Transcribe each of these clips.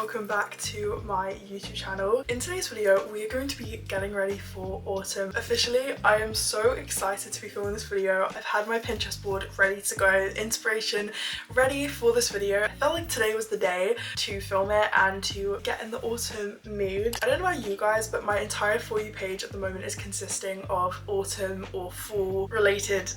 welcome back to my YouTube channel. In today's video we are going to be getting ready for autumn. Officially, I am so excited to be filming this video. I've had my Pinterest board ready to go, inspiration ready for this video. I felt like today was the day to film it and to get in the autumn mood. I don't know about you guys, but my entire For You page at the moment is consisting of autumn or fall related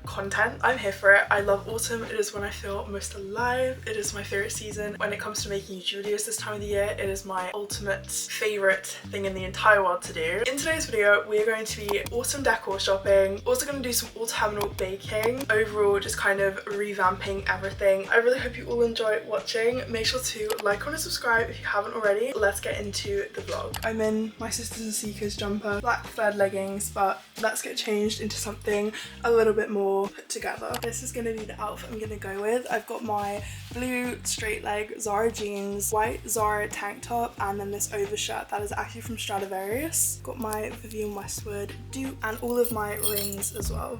content. I'm here for it. I love autumn. It is when I feel most alive. It is my favorite season. When it comes to making YouTube videos this time of the year, it is my ultimate favorite thing in the entire world to do. In today's video, we are going to be autumn decor shopping, also going to do some autumnal baking, overall just kind of revamping everything. I really hope you all enjoy watching. Make sure to like, comment and subscribe if you haven't already. Let's get into the vlog. I'm in my Sisters and Seekers jumper, black flared leggings, but let's get changed into something a little bit more put together. This is going to be the outfit I'm going to go with. I've got my blue straight leg Zara jeans, white Zara tank top, and then this overshirt that is actually from Stradivarius. Got my Vivienne Westwood dupe and all of my rings as well.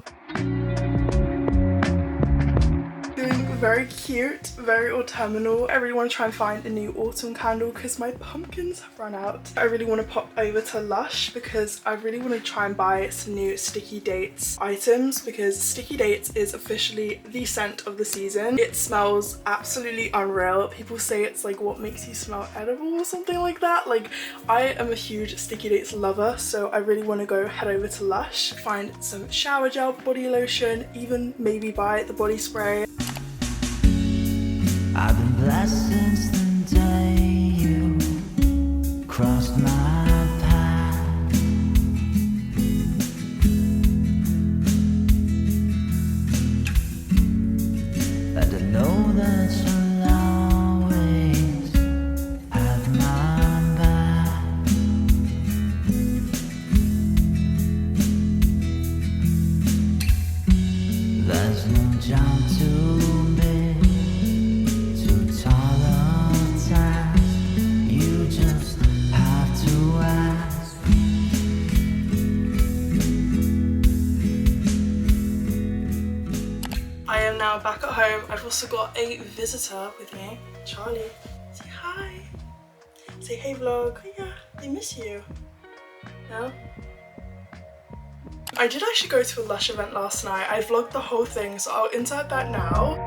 Very cute, very autumnal. I really want to try and find a new autumn candle because my pumpkins have run out. I really want to pop over to Lush because I really want to try and buy some new Sticky Dates items because Sticky Dates is officially the scent of the season. It smells absolutely unreal. People say it's like what makes you smell edible or something like that. Like, I am a huge Sticky Dates lover, so I really want to go head over to Lush, find some shower gel, body lotion, even maybe buy the body spray. I've been blessed since the day you crossed my path. And I know that you'll always have my back. There's no job to be now back at home. I've also got a visitor with me, Charlie. Say hi. Say hey vlog. Oh, yeah, I miss you. No? I did actually go to a Lush event last night. I vlogged the whole thing, so I'll insert that now.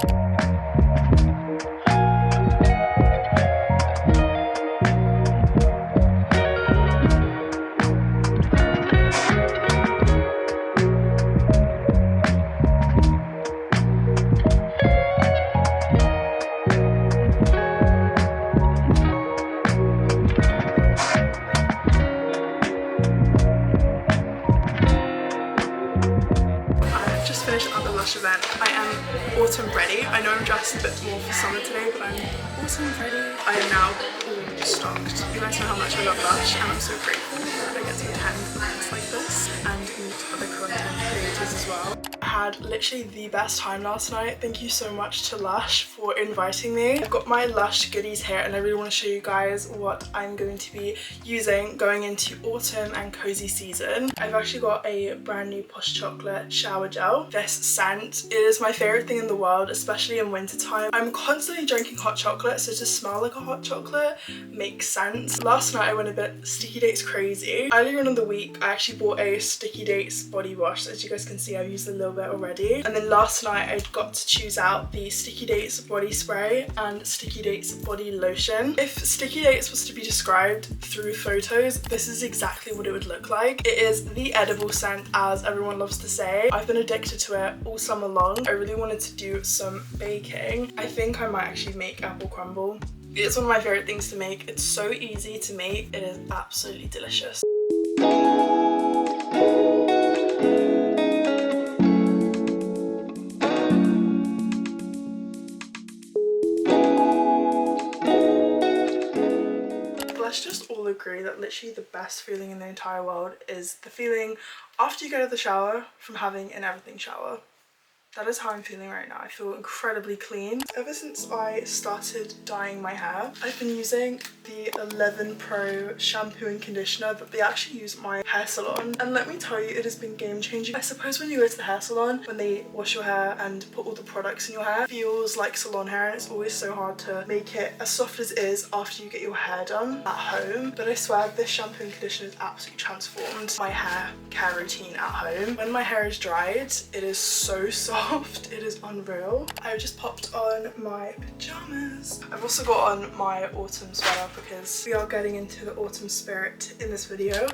Event. I am autumn ready. I know I'm dressed a bit more for summer today, but I'm autumn ready. I am now all stocked. You guys know how much I love Lush, and I'm so grateful that I get to attend events like this and meet other content creators as well. I had literally the best time last night. Thank you so much to Lush for inviting me. I've got my Lush goodies here and I really want to show you guys what I'm going to be using going into autumn and cozy season. I've actually got a brand new Posh Chocolate shower gel. This scent is my favorite thing in the world, especially in winter time. I'm constantly drinking hot chocolate, so to smell like a hot chocolate makes sense. Last night I went a bit Sticky Dates crazy. Earlier in the week I actually bought a Sticky Dates body wash. As you guys can see, I've used a little bit already, and then last night I got to choose out the Sticky Dates body spray and Sticky Dates body lotion. If Sticky Dates was to be described through photos, this is exactly what it would look like. It is the edible scent, as everyone loves to say. I've been addicted to it all summer long. I really wanted to do some baking. I think I might actually make apple crumble. It's one of my favorite things to make. It's so easy to make. It is absolutely delicious. Let's just all agree that literally the best feeling in the entire world is the feeling after you get out of the shower from having an everything shower. that is how I'm feeling right now. I feel incredibly clean. Ever since I started dyeing my hair, I've been using the 11 Pro shampoo and conditioner that they actually use at my hair salon. And let me tell you, it has been game changing. I suppose when you go to the hair salon, when they wash your hair and put all the products in your hair, it feels like salon hair, and it's always so hard to make it as soft as it is after you get your hair done at home. But I swear this shampoo and conditioner has absolutely transformed my hair care routine at home. When my hair is dried, it is so soft. It is unreal. I've just popped on my pajamas. I've also got on my autumn sweater because we are getting into the autumn spirit in this video.